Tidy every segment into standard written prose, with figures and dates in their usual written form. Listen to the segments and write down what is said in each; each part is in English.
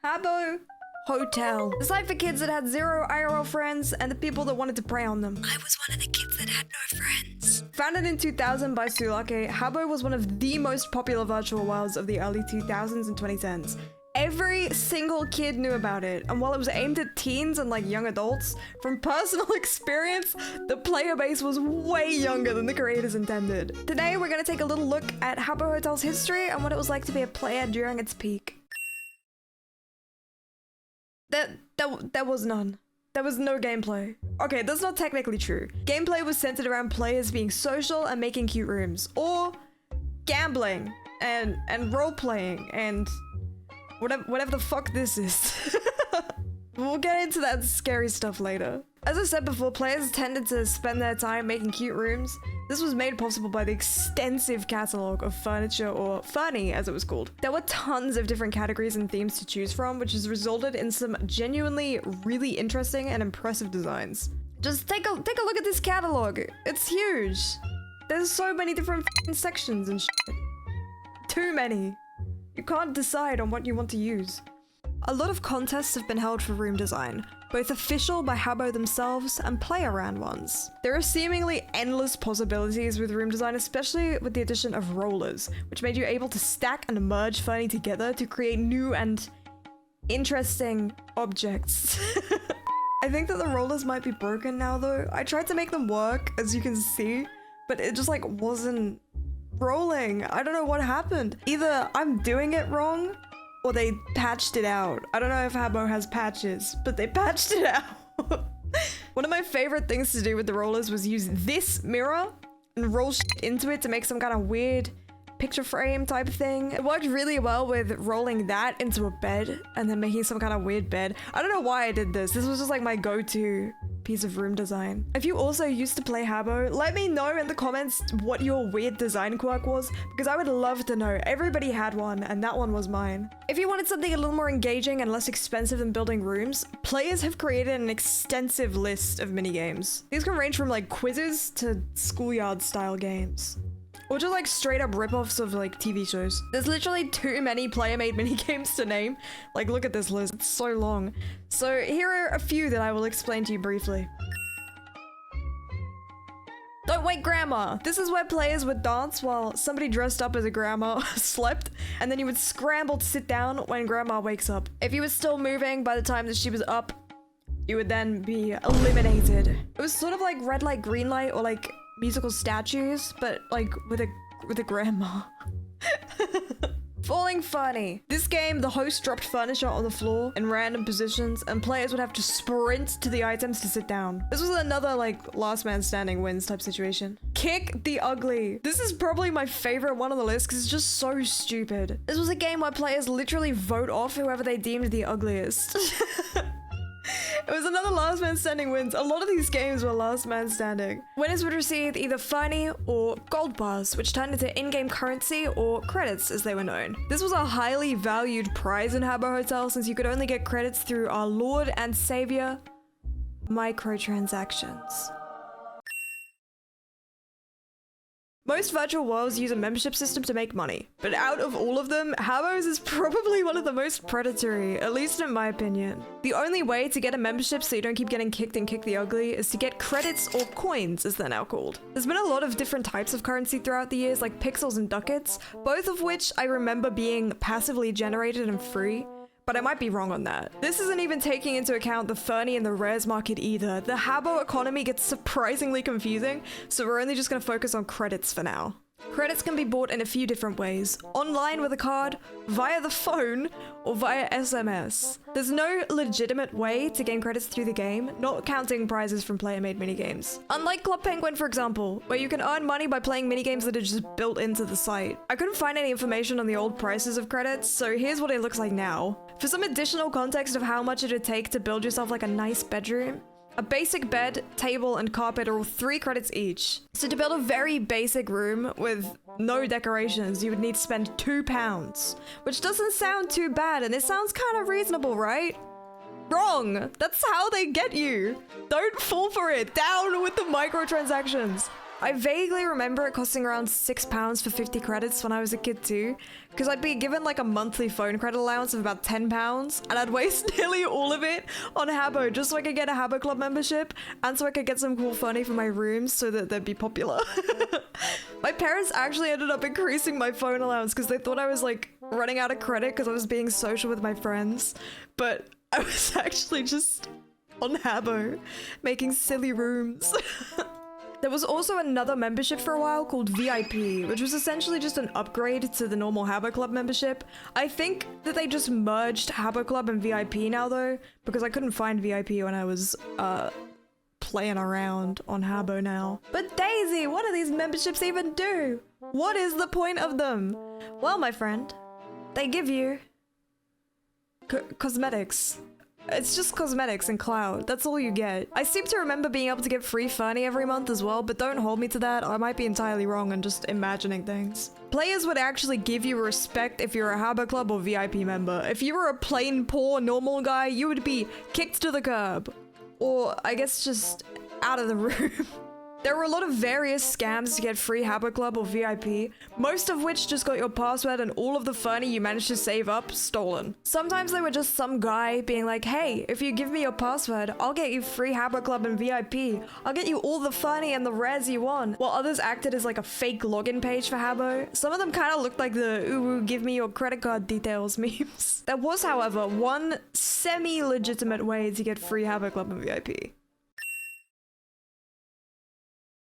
Habbo Hotel. The site for kids that had zero IRL friends and the people that wanted to prey on them. I was one of the kids that had no friends. Founded in 2000 by Sulake, Habbo was one of the most popular virtual worlds of the early 2000s and 2010s. Every single kid knew about it, and while it was aimed at teens and like young adults, from personal experience, the player base was way younger than the creators intended. Today, we're gonna take a little look at Habbo Hotel's history and what it was like to be a player during its peak. There was none. There was no gameplay. Okay, that's not technically true. Gameplay was centered around players being social and making cute rooms, or gambling and role-playing and whatever the fuck this is. We'll get into that scary stuff later. As I said before, players tended to spend their time making cute rooms. This was made possible by the extensive catalog of furniture, or Fernie as it was called. There were tons of different categories and themes to choose from, which has resulted in some genuinely really interesting and impressive designs. Just take a look at this catalog. It's huge. There's so many different sections and shit. Too many. You can't decide on what you want to use. A lot of contests have been held for room design, both official by Habbo themselves and play-around ones. There are seemingly endless possibilities with room design, especially with the addition of rollers, which made you able to stack and merge Fernie together to create new and interesting objects. I think that the rollers might be broken now though. I tried to make them work, as you can see, but it just like wasn't rolling. I don't know what happened. Either I'm doing it wrong or they patched it out. I don't know if Habbo has patches, but they patched it out. One of my favorite things to do with the rollers was use this mirror and roll shit into it to make some kind of weird picture frame type of thing. It worked really well with rolling that into a bed and then making some kind of weird bed. I don't know why I did this. This was just like my go-to piece of room design. If you also used to play Habbo, let me know in the comments what your weird design quirk was, because I would love to know. Everybody had one, and that one was mine. If you wanted something a little more engaging and less expensive than building rooms, players have created an extensive list of minigames. These can range from like quizzes to schoolyard style games, or just like straight up ripoffs of like TV shows. There's literally too many player-made minigames to name. Like, look at this list, it's so long. So here are a few that I will explain to you briefly. Don't Wake Grandma. This is where players would dance while somebody dressed up as a grandma slept, and then you would scramble to sit down when grandma wakes up. If you were still moving by the time that she was up, you would then be eliminated. It was sort of like red light, green light, or like musical statues, but like with a grandma. Falling Fernie. This game, the host dropped furniture on the floor in random positions, and players would have to sprint to the items to sit down. This was another like last man standing wins type situation. Kick the Ugly. This is probably my favorite one on the list because it's just so stupid. This was a game where players literally vote off whoever they deemed the ugliest. It was another last man standing wins. A lot of these games were last man standing. Winners would receive either Fernie or gold bars, which turned into in-game currency or credits as they were known. This was a highly valued prize in Habbo Hotel since you could only get credits through our Lord and Savior, microtransactions. Most virtual worlds use a membership system to make money, but out of all of them, Habbo's is probably one of the most predatory, at least in my opinion. The only way to get a membership so you don't keep getting kicked and Kick the Ugly is to get credits, or coins as they're now called. There's been a lot of different types of currency throughout the years, like pixels and ducats, both of which I remember being passively generated and free. But I might be wrong on that. This isn't even taking into account the Fernie and the rares market either. The Habbo economy gets surprisingly confusing, so we're only just gonna focus on credits for now. Credits can be bought in a few different ways. Online with a card, via the phone, or via SMS. There's no legitimate way to gain credits through the game, not counting prizes from player-made minigames. Unlike Club Penguin, for example, where you can earn money by playing minigames that are just built into the site. I couldn't find any information on the old prices of credits, so here's what it looks like now. For some additional context of how much it would take to build yourself like a nice bedroom, a basic bed, table, and carpet are all 3 credits each. So to build a very basic room with no decorations, you would need to spend £2, which doesn't sound too bad, and it sounds kind of reasonable, right? Wrong! That's how they get you! Don't fall for it! Down with the microtransactions! I vaguely remember it costing around £6 for 50 credits when I was a kid too, because I'd be given like a monthly phone credit allowance of about £10, and I'd waste nearly all of it on Habbo just so I could get a Habbo Club membership, and so I could get some cool funny for my rooms so that they'd be popular. My parents actually ended up increasing my phone allowance because they thought I was like running out of credit because I was being social with my friends, but I was actually just on Habbo making silly rooms. There was also another membership for a while called VIP, which was essentially just an upgrade to the normal Habbo Club membership. I think that they just merged Habbo Club and VIP now though, because I couldn't find VIP when I was playing around on Habbo now. But Daisy, what do these memberships even do? What is the point of them? Well, my friend, they give you cosmetics. It's just cosmetics and clout. That's all you get. I seem to remember being able to get free Fernie every month as well, but don't hold me to that. I might be entirely wrong and just imagining things. Players would actually give you respect if you're a Habbo Club or VIP member. If you were a plain, poor, normal guy, you would be kicked to the curb. Or, I guess, just out of the room. There were a lot of various scams to get free Habbo Club or VIP, most of which just got your password and all of the Fernie you managed to save up stolen. Sometimes they were just some guy being like, hey, if you give me your password, I'll get you free Habbo Club and VIP. I'll get you all the Fernie and the rares you want. While others acted as like a fake login page for Habbo. Some of them kind of looked like the ooh, give me your credit card details memes. There was, however, one semi-legitimate way to get free Habbo Club and VIP.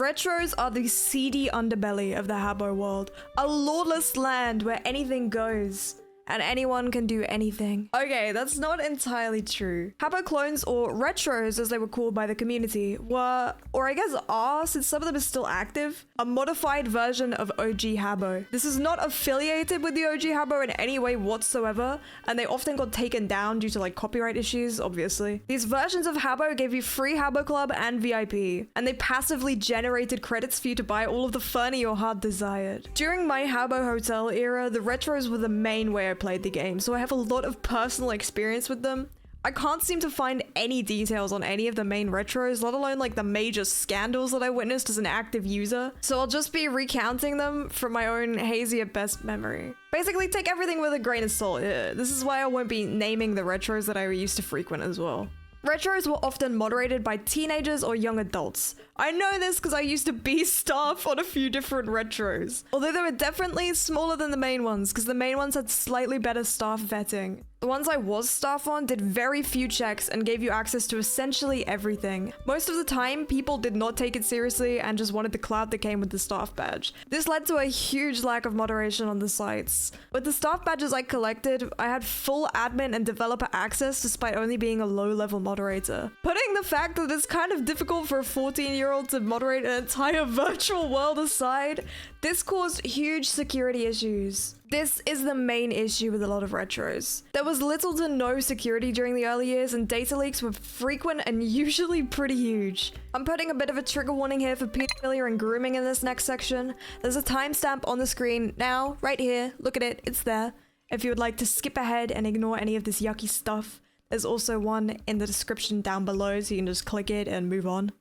Retros are the seedy underbelly of the Habbo world, a lawless land where anything goes. And anyone can do anything. Okay, that's not entirely true. Habbo clones, or retros as they were called by the community, were, or I guess are, since some of them are still active, a modified version of OG Habbo. This is not affiliated with the OG Habbo in any way whatsoever, and they often got taken down due to like copyright issues, obviously. These versions of Habbo gave you free Habbo Club and VIP, and they passively generated credits for you to buy all of the Fernie your heart desired. During my Habbo Hotel era, the retros were the main way I played the game, so I have a lot of personal experience with them. I can't seem to find any details on any of the main retros, let alone like the major scandals that I witnessed as an active user, so I'll just be recounting them from my own hazy at best memory. Basically, take everything with a grain of salt here. This is why I won't be naming the retros that I used to frequent as well. Retros were often moderated by teenagers or young adults. I know this because I used to be staff on a few different retros. Although they were definitely smaller than the main ones because the main ones had slightly better staff vetting. The ones I was staff on did very few checks and gave you access to essentially everything. Most of the time, people did not take it seriously and just wanted the clout that came with the staff badge. This led to a huge lack of moderation on the sites. With the staff badges I collected, I had full admin and developer access despite only being a low-level moderator. Putting the fact that it's kind of difficult for a 14-year-old to moderate an entire virtual world aside, this caused huge security issues. This is the main issue with a lot of retros. There was little to no security during the early years and data leaks were frequent and usually pretty huge. I'm putting a bit of a trigger warning here for pedophilia and grooming in this next section. There's a timestamp on the screen now, right here. Look at it, it's there. If you would like to skip ahead and ignore any of this yucky stuff, there's also one in the description down below so you can just click it and move on.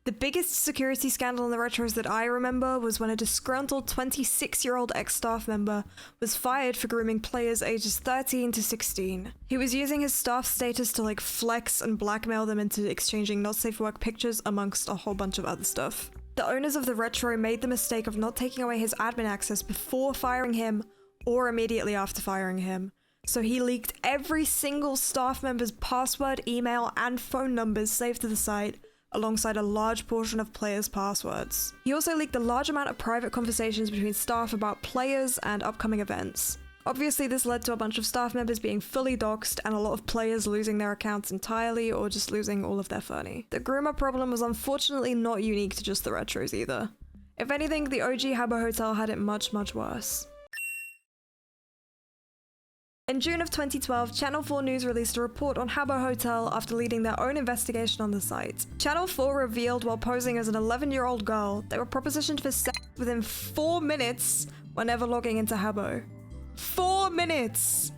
The biggest security scandal in the retros that I remember was when a disgruntled 26-year-old ex-staff member was fired for grooming players ages 13 to 16. He was using his staff status to like flex and blackmail them into exchanging not safe for work pictures amongst a whole bunch of other stuff. The owners of the retro made the mistake of not taking away his admin access before firing him or immediately after firing him. So he leaked every single staff member's password, email, and phone numbers saved to the site, alongside a large portion of players' passwords. He also leaked a large amount of private conversations between staff about players and upcoming events. Obviously, this led to a bunch of staff members being fully doxxed and a lot of players losing their accounts entirely or just losing all of their Fernie. The groomer problem was unfortunately not unique to just the retros either. If anything, the OG Habbo Hotel had it much, much worse. In June of 2012, Channel 4 News released a report on Habbo Hotel after leading their own investigation on the site. Channel 4 revealed while posing as an 11-year-old girl, they were propositioned for sex within 4 minutes whenever logging into Habbo. 4 minutes!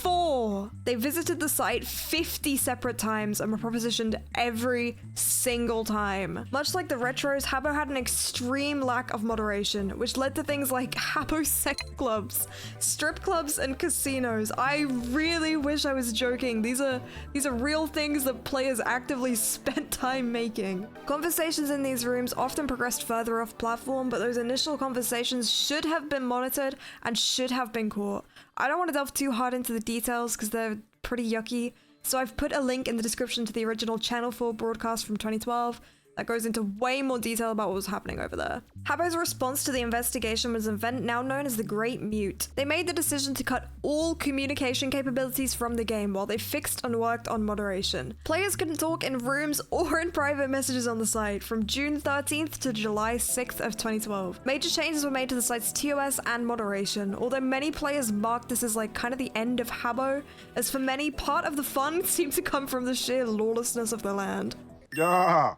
4. They visited the site 50 separate times and were propositioned every single time. Much like the retros, Habbo had an extreme lack of moderation, which led to things like Habbo sex clubs, strip clubs, and casinos. I really wish I was joking. These are real things that players actively spent time making. Conversations in these rooms often progressed further off platform, but those initial conversations should have been monitored and should have been caught. I don't want to delve too hard into the details because they're pretty yucky, so I've put a link in the description to the original Channel 4 broadcast from 2012 that goes into way more detail about what was happening over there. Habbo's response to the investigation was an event now known as the Great Mute. They made the decision to cut all communication capabilities from the game while they fixed and worked on moderation. Players couldn't talk in rooms or in private messages on the site from June 13th to July 6th of 2012. Major changes were made to the site's TOS and moderation, although many players marked this as like kind of the end of Habbo, as for many, part of the fun seemed to come from the sheer lawlessness of the land. Yeah.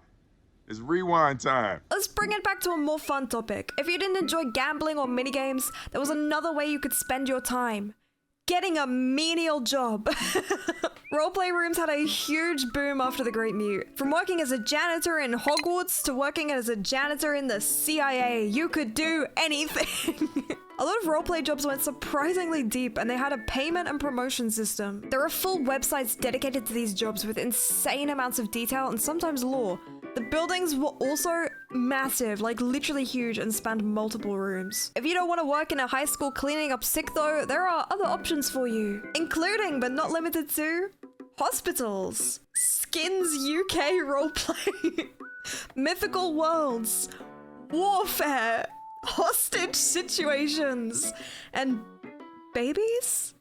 It's rewind time. Let's bring it back to a more fun topic. If you didn't enjoy gambling or minigames, there was another way you could spend your time. Getting a menial job. Roleplay rooms had a huge boom after the Great Mute. From working as a janitor in Hogwarts to working as a janitor in the CIA, you could do anything. A lot of roleplay jobs went surprisingly deep, and they had a payment and promotion system. There are full websites dedicated to these jobs with insane amounts of detail and sometimes lore. The buildings were also massive, like literally huge, and spanned multiple rooms. If you don't want to work in a high school cleaning up sick though, there are other options for you, including but not limited to hospitals, Skins UK roleplay, mythical worlds, warfare, hostage situations, and babies?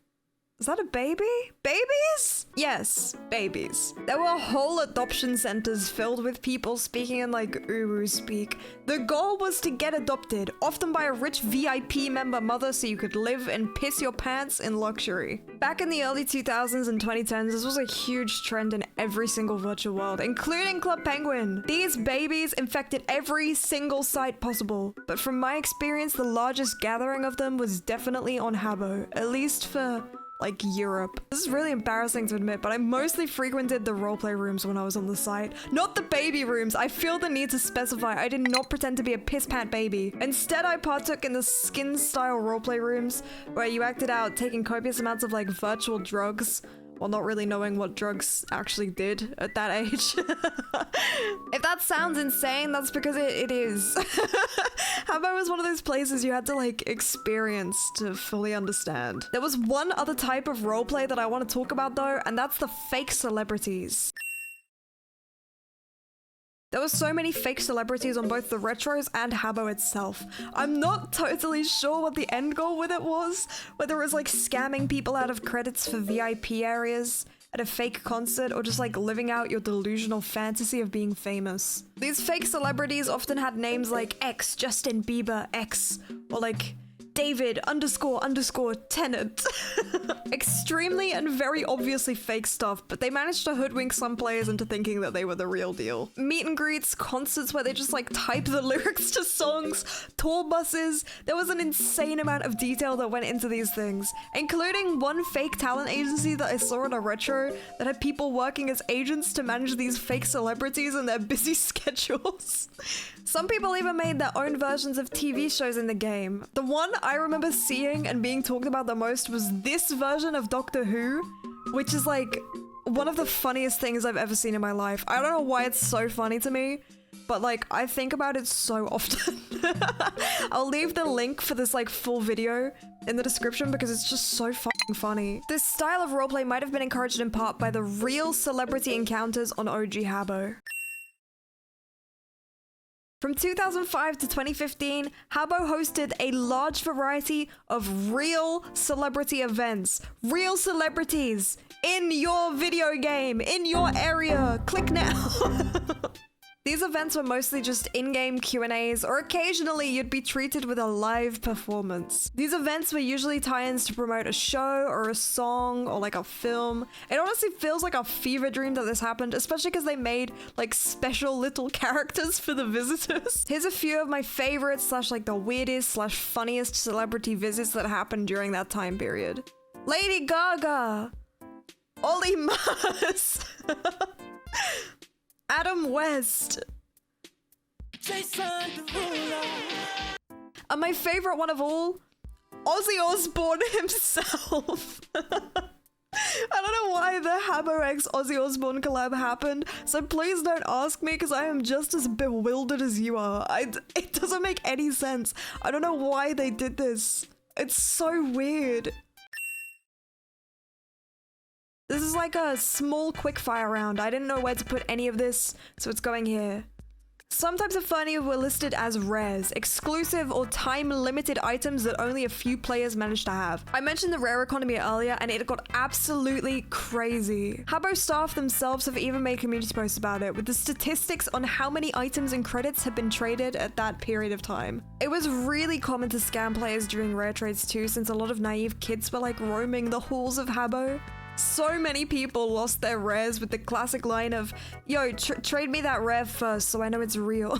Is that a baby? Babies? Yes, babies. There were whole adoption centers filled with people speaking in like Uru speak. The goal was to get adopted, often by a rich VIP member mother so you could live and piss your pants in luxury. Back in the early 2000s and 2010s, this was a huge trend in every single virtual world, including Club Penguin. These babies infected every single site possible, but from my experience, the largest gathering of them was definitely on Habbo, at least for like Europe. This is really embarrassing to admit, but I mostly frequented the roleplay rooms when I was on the site. Not the baby rooms. I feel the need to specify I did not pretend to be a piss pant baby. Instead, I partook in the skin style roleplay rooms where you acted out taking copious amounts of like virtual drugs while not really knowing what drugs actually did at that age. If that sounds insane, that's because it is. Habbo was one of those places you had to like experience to fully understand. There was one other type of roleplay that I want to talk about though, and that's the fake celebrities. There were so many fake celebrities on both the retros and Habbo itself. I'm not totally sure what the end goal with it was, whether it was like scamming people out of credits for VIP areas at a fake concert or just like living out your delusional fantasy of being famous. These fake celebrities often had names like X Justin Bieber X or like David _ Tennant. Extremely and very obviously fake stuff, but they managed to hoodwink some players into thinking that they were the real deal. Meet and greets, concerts where they just like type the lyrics to songs, tour buses. There was an insane amount of detail that went into these things, including one fake talent agency that I saw in a retro that had people working as agents to manage these fake celebrities and their busy schedules. Some people even made their own versions of TV shows in the game. The one I remember seeing and being talked about the most was this version of Doctor Who, which is like one of the funniest things I've ever seen in my life. I don't know why it's so funny to me, but like I think about it so often. I'll leave the link for this like full video in the description because it's just so fucking funny. This style of roleplay might have been encouraged in part by the real celebrity encounters on OG Habbo. From 2005 to 2015, Habbo hosted a large variety of real celebrity events. Real celebrities in your video game, in your area. Click now. These events were mostly just in-game Q&As, or occasionally you'd be treated with a live performance. These events were usually tie-ins to promote a show or a song or like a film. It honestly feels like a fever dream that this happened, especially because they made like special little characters for the visitors. Here's a few of my favorites / like the weirdest / funniest celebrity visits that happened during that time period. Lady Gaga, Ollie Murs, Adam West, and my favorite one of all, Ozzy Osbourne himself. I don't know why the Habbo X Ozzy Osbourne collab happened, so please don't ask me because I am just as bewildered as you are. It doesn't make any sense. I don't know why they did this. It's so weird. This is like a small quickfire round. I didn't know where to put any of this, so it's going here. Some types of funny were listed as rares, exclusive or time-limited items that only a few players managed to have. I mentioned the rare economy earlier, and it got absolutely crazy. Habbo staff themselves have even made community posts about it, with the statistics on how many items and credits have been traded at that period of time. It was really common to scam players during rare trades too, since a lot of naive kids were like roaming the halls of Habbo. So many people lost their rares with the classic line of, yo, trade me that rare first so I know it's real.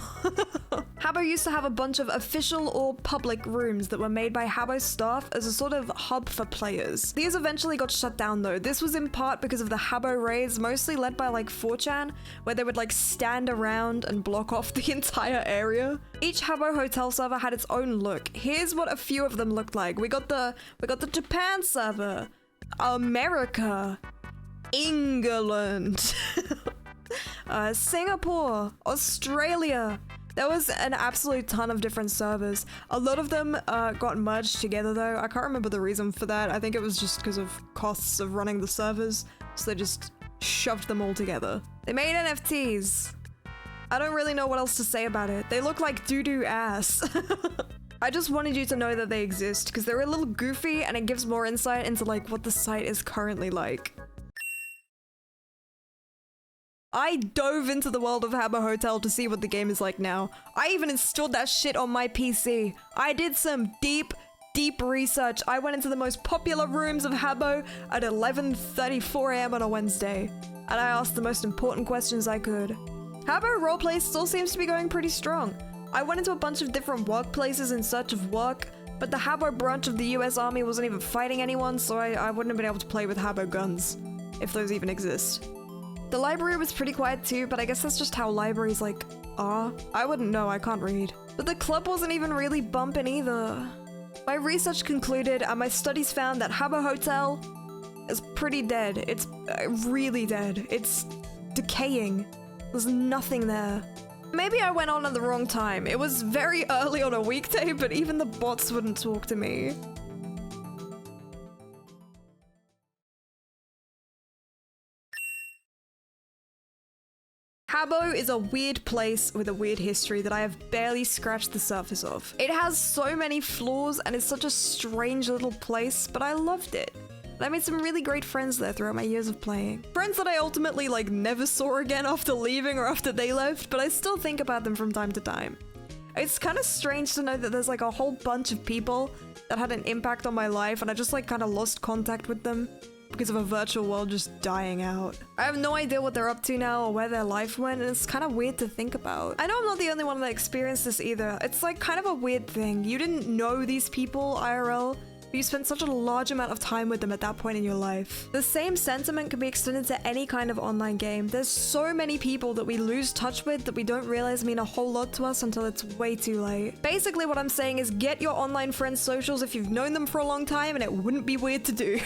Habbo used to have a bunch of official or public rooms that were made by Habbo staff as a sort of hub for players. These eventually got shut down though. This was in part because of the Habbo raids, mostly led by like 4chan, where they would like stand around and block off the entire area. Each Habbo hotel server had its own look. Here's what a few of them looked like. We got the Japan server, America, England, Singapore, Australia. There was an absolute ton of different servers. A lot of them got merged together though. I can't remember the reason for that. I think it was just because of costs of running the servers. So they just shoved them all together. They made NFTs. I don't really know what else to say about it. They look like doo-doo ass. I just wanted you to know that they exist because they're a little goofy and it gives more insight into like what the site is currently like. I dove into the world of Habbo Hotel to see what the game is like now. I even installed that shit on my PC. I did some deep research. I went into the most popular rooms of Habbo at 11:34 AM on a Wednesday, and I asked the most important questions I could. Habbo roleplay still seems to be going pretty strong. I went into a bunch of different workplaces in search of work, but the Habbo branch of the US Army wasn't even fighting anyone, so I wouldn't have been able to play with Habbo guns, if those even exist. The library was pretty quiet too, but I guess that's just how libraries like are. I wouldn't know, I can't read. But the club wasn't even really bumping either. My research concluded and my studies found that Habbo Hotel is pretty dead. It's really dead. It's decaying. There's nothing there. Maybe I went on at the wrong time. It was very early on a weekday, but even the bots wouldn't talk to me. Habbo is a weird place with a weird history that I have barely scratched the surface of. It has so many flaws and it's such a strange little place, but I loved it. I made some really great friends there throughout my years of playing. Friends that I ultimately like never saw again after leaving or after they left, but I still think about them from time to time. It's kind of strange to know that there's like a whole bunch of people that had an impact on my life and I just like kind of lost contact with them because of a virtual world just dying out. I have no idea what they're up to now or where their life went, and it's kind of weird to think about. I know I'm not the only one that experienced this either. It's like kind of a weird thing. You didn't know these people IRL, but you spent such a large amount of time with them at that point in your life. The same sentiment can be extended to any kind of online game. There's so many people that we lose touch with that we don't realize mean a whole lot to us until it's way too late. Basically what I'm saying is get your online friends' socials if you've known them for a long time and it wouldn't be weird to do.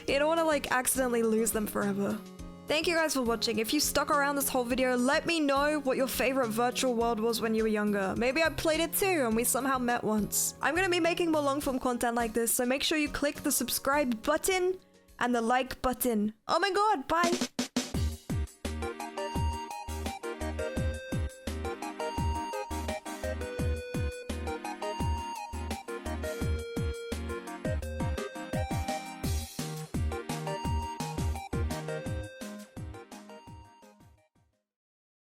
You don't want to like accidentally lose them forever. Thank you guys for watching. If you stuck around this whole video, let me know what your favorite virtual world was when you were younger. Maybe I played it too and we somehow met once. I'm gonna be making more long form content like this, so make sure you click the subscribe button and the like button. Oh my god, bye!